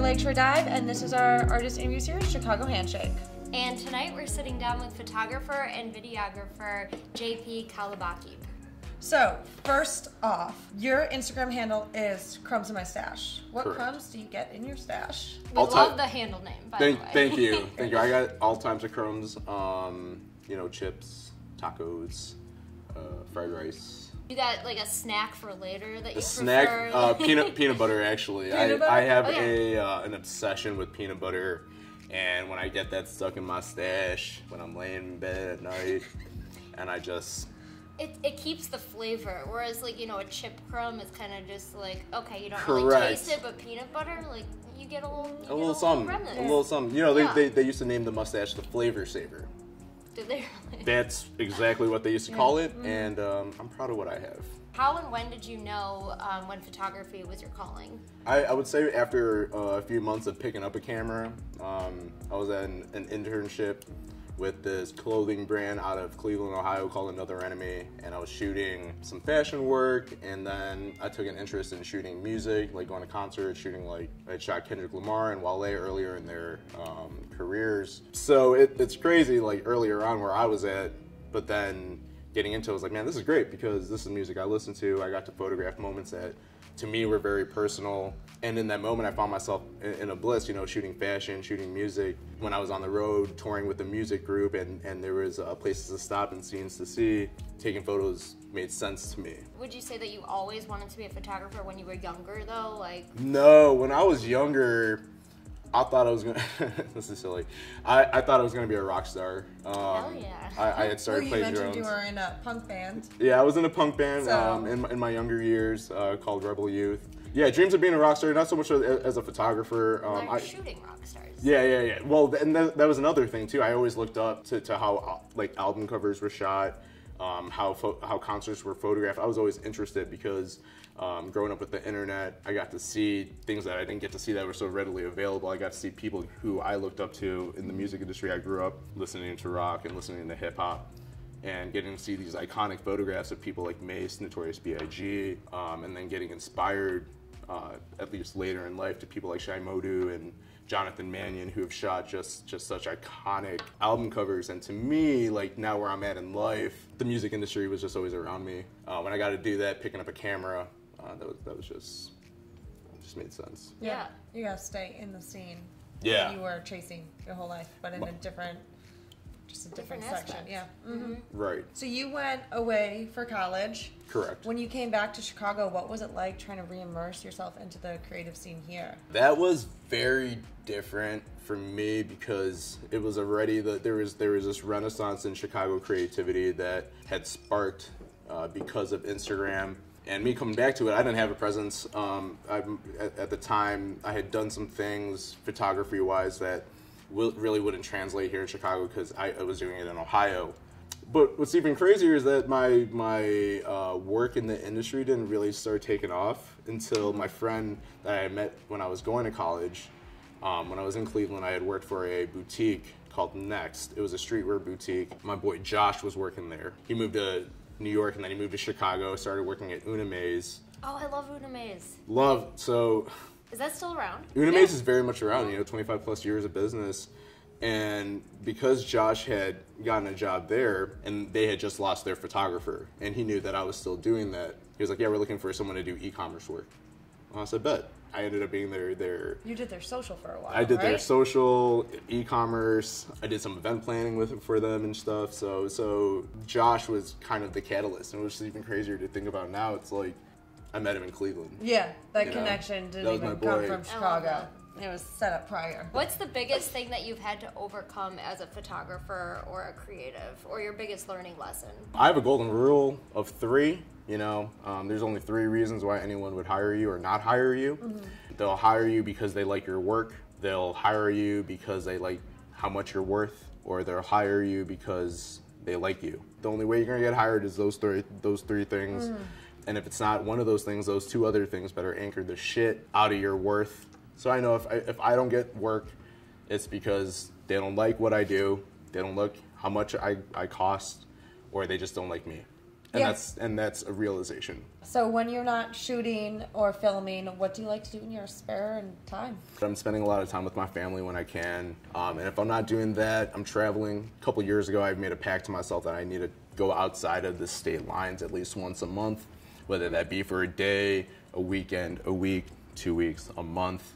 Lakeshore Dive, and this is our artist interview series, Chicago Handshake. And tonight we're sitting down with photographer and videographer JP Calubaquib. So, first off, your Instagram handle is Crumbs in My Stash. What Correct. crumbs do you get in your stash? We love the handle name, by the way. Thank you. Thank you. I got all types of crumbs. You know, chips, tacos, fried rice. You got like a snack for later that you Snack, prefer? peanut butter actually. Peanut butter? I have an obsession with peanut butter, and when I get that stuck in my stash, when I'm laying in bed at night, and I just... It keeps the flavor, whereas like, you know, a chip crumb is kind of just like, okay, you don't Correct. really taste it, but peanut butter, like, you get a little something. remnant. A little something. You know, they used to name the mustache the flavor saver. Did they really? That's exactly what they used to call it, and I'm proud of what I have. How and when did you know when photography was your calling? I would say after a few months of picking up a camera, I was at an internship with this clothing brand out of Cleveland, Ohio called Another Enemy, and I was shooting some fashion work, and then I took an interest in shooting music, like going to concerts, shooting like, I shot Kendrick Lamar and Wale earlier in their careers. So it's crazy, like earlier on where I was at, but then getting into it, I was like, man, this is great because this is music I listen to. I got to photograph moments that to me were very personal. And in that moment, I found myself in a bliss, you know, shooting fashion, shooting music. When I was on the road touring with the music group and there was places to stop and scenes to see, taking photos made sense to me. Would you say that you always wanted to be a photographer when you were younger, though? Like, no, when I was younger, I thought I was gonna. This is silly. I thought I was gonna be a rock star. Hell yeah! I had started playing drums. You mentioned you were in a punk band. Yeah, I was in a punk band So. in my younger years called Rebel Youth. Yeah, dreams of being a rock star, not so much as a photographer. They're shooting rock stars. Yeah. Well, and that was another thing too. I always looked up to how like album covers were shot, how concerts were photographed. I was always interested because growing up with the internet, I got to see things that I didn't get to see that were so readily available. I got to see people who I looked up to in the music industry. I grew up listening to rock and listening to hip hop, and getting to see these iconic photographs of people like Mace, Notorious B.I.G., and then getting inspired, at least later in life, to people like Shai Modu and Jonathan Mannion, who have shot just such iconic album covers. And to me, like now where I'm at in life, the music industry was just always around me. When I got to do that, picking up a camera, that was just made sense. Yeah. You gotta stay in the scene. Yeah. That you were chasing your whole life, but in a different section. aspect. Yeah. Right. So you went away for college. Correct. When you came back to Chicago, what was it like trying to re-immerse yourself into the creative scene here? That was very different for me because it was already there was this renaissance in Chicago creativity that had sparked because of Instagram. And me coming back to it, I didn't have a presence. At the time, I had done some things photography-wise that really wouldn't translate here in Chicago because I was doing it in Ohio. But what's even crazier is that my work in the industry didn't really start taking off until my friend that I met when I was going to college. When I was in Cleveland, I had worked for a boutique called Next. It was a streetwear boutique. My boy Josh was working there. He moved to New York and then he moved to Chicago, started working at Una Maze. Oh, I love Una Maze. Is that still around? Una Maze is very much around, 25 plus years of business. And because Josh had gotten a job there and they had just lost their photographer and he knew that I was still doing that, he was like, yeah, we're looking for someone to do e-commerce work. Well, I said, bet. I ended up being their... You did their social for a while, I did right? their social, e-commerce. I did some event planning for them and stuff. So Josh was kind of the catalyst. And which is even crazier to think about now. It's like, I met him in Cleveland. Yeah, that connection didn't even come from Chicago. It was set up prior. What's the biggest thing that you've had to overcome as a photographer or a creative, or your biggest learning lesson? I have a golden rule of 3. There's only 3 reasons why anyone would hire you or not hire you. Mm-hmm. They'll hire you because they like your work. They'll hire you because they like how much you're worth, or they'll hire you because they like you. The only way you're gonna get hired is those three things. Mm. And if it's not one of those things, those 2 other things better anchor the shit out of your worth. So I know if I don't get work, it's because they don't like what I do, they don't like how much I cost, or they just don't like me. And that's a realization. So when you're not shooting or filming, what do you like to do in your spare time? I'm spending a lot of time with my family when I can. And if I'm not doing that, I'm traveling. A couple years ago, I made a pact to myself that I need to go outside of the state lines at least once a month, whether that be for a day, a weekend, a week, 2 weeks, a month.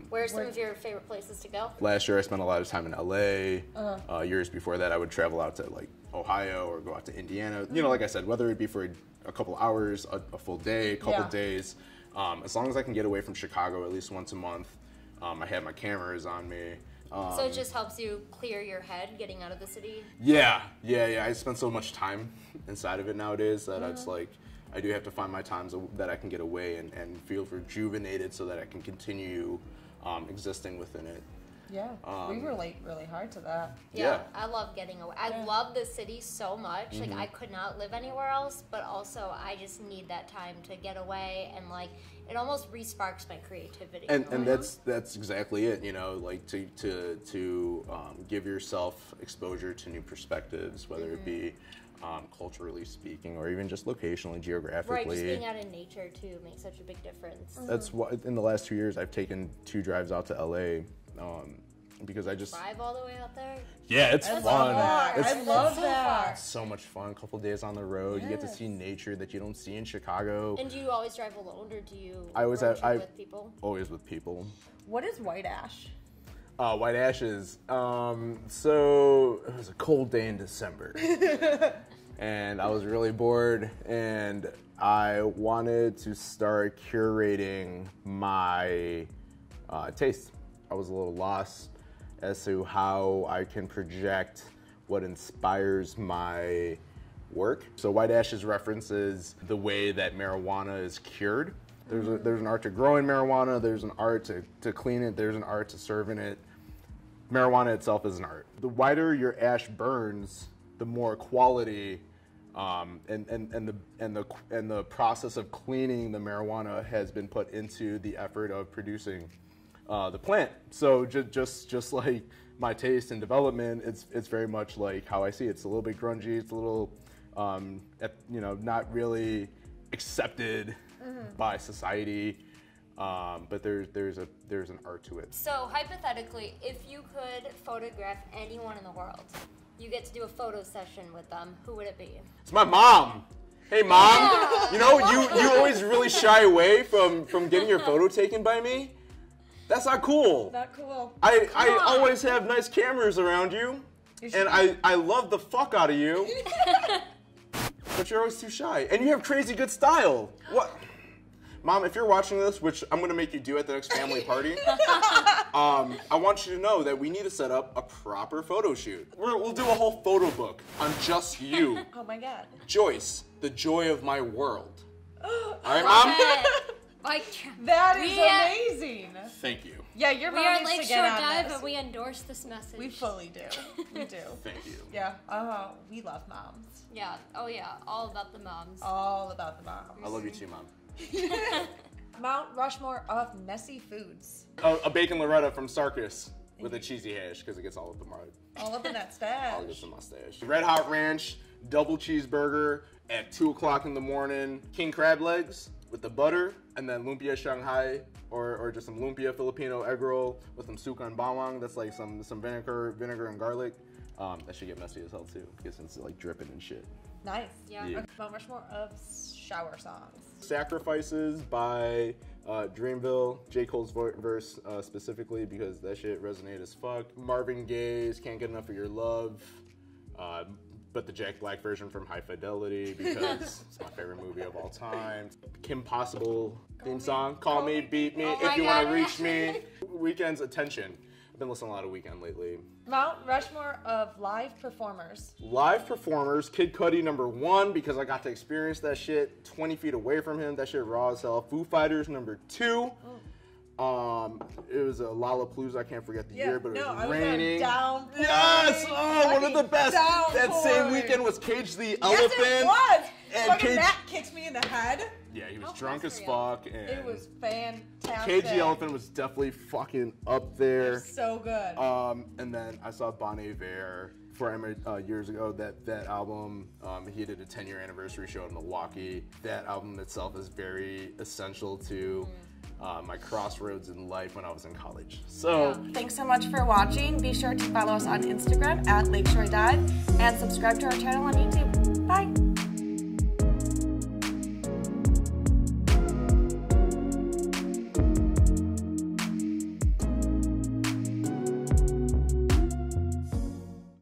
Where are some of your favorite places to go? Last year, I spent a lot of time in LA. Years before that, I would travel out to like Ohio or go out to Indiana. You know, like I said, whether it be for a couple hours, a full day, a couple days, as long as I can get away from Chicago at least once a month. I have my cameras on me. So it just helps you clear your head getting out of the city? Yeah. I spend so much time inside of it nowadays that it's like, I do have to find my times that I can get away and feel rejuvenated so that I can continue existing within it. Yeah, we relate really hard to that. Yeah, I love getting away. I love the city so much. Like, I could not live anywhere else, but also I just need that time to get away, and like, it almost re-sparks my creativity. And that's exactly it, you know, like to give yourself exposure to new perspectives, whether it be culturally speaking, or even just locationally, geographically. Right, just being out in nature too makes such a big difference. That's why in the last 2 years I've taken 2 drives out to LA, because I just drive all the way out there. Yeah, it's fun. I love that. It's so much fun. A couple days on the road, you get to see nature that you don't see in Chicago. And do you always drive alone, or do you? With people. Always with people. What is white ash? White ashes. So it was a cold day in December, and I was really bored, and I wanted to start curating my taste. I was a little lost as to how I can project what inspires my work. So white ashes references the way that marijuana is cured. There's an art to growing marijuana, there's an art to clean it, there's an art to serving it. Marijuana itself is an art. The whiter your ash burns, the more quality and the process of cleaning the marijuana has been put into the effort of producing the plant. So just like my taste and development, it's very much like how I see it. It's a little bit grungy. It's a little, not really accepted by society. But there's an art to it. So hypothetically, if you could photograph anyone in the world, you get to do a photo session with them, who would it be? It's my mom. Hey mom, you know you always really shy away from getting your photo taken by me. That's not cool. Not cool. I always have nice cameras around you, and I love the fuck out of you. But you're always too shy, and you have crazy good style. What? Mom, if you're watching this, which I'm going to make you do at the next family party, I want you to know that we need to set up a proper photo shoot. We'll do a whole photo book on just you. Oh my God. Joyce, the joy of my world. All right, Mom? That is amazing. Thank you. Yeah, your mom We are needs Lake to Shore get on Dive, this. and we endorse this message. We fully do. We do. Thank you. Yeah. We love moms. Yeah. Oh yeah. All about the moms. All about the moms. I love you too, Mom. Mount Rushmore of messy foods. A bacon Loretta from Sarkis with a cheesy hash because it gets all up the mud. All up in that stash. All gets the mustache. Red Hot Ranch, double cheeseburger at 2 o'clock in the morning. King crab legs with the butter, and then lumpia Shanghai, or just some lumpia Filipino egg roll with some suka and bawang. That's like some vinegar and garlic. That should get messy as hell too, because it's like dripping and shit. Nice. Yeah. Okay. Mount Rushmore of shower songs. Sacrifices by Dreamville, J. Cole's verse specifically, because that shit resonated as fuck. Marvin Gaye's Can't Get Enough of Your Love, but the Jack Black version from High Fidelity, because it's my favorite movie of all time. Kim Possible theme song, Call Me, Beat Me, If You Want to Reach Me. Weekend's Attention. I've been listening a lot of Weekend lately. Mount Rushmore of live performers. Live performers, Kid Cudi #1, because I got to experience that shit 20 feet away from him. That shit raw as hell. Foo Fighters #2. It was a Lollapalooza, I can't forget the year, but it was raining. Downpour. Yes! Oh, one of the best. Downpour. That same weekend was Cage the Yes, Elephant. it was. And Fucking Cage... Matt kicked me in the head. Yeah, he was How drunk close as were fuck. And It was fantastic. Cage the Elephant was definitely fucking up there. So good. And then I saw Bon Iver before I married years ago, that album, he did a 10-year anniversary show in Milwaukee. That album itself is very essential to my crossroads in life when I was in college. So thanks so much for watching. Be sure to follow us on Instagram at Lakeshore Dive and subscribe to our channel on YouTube. Bye.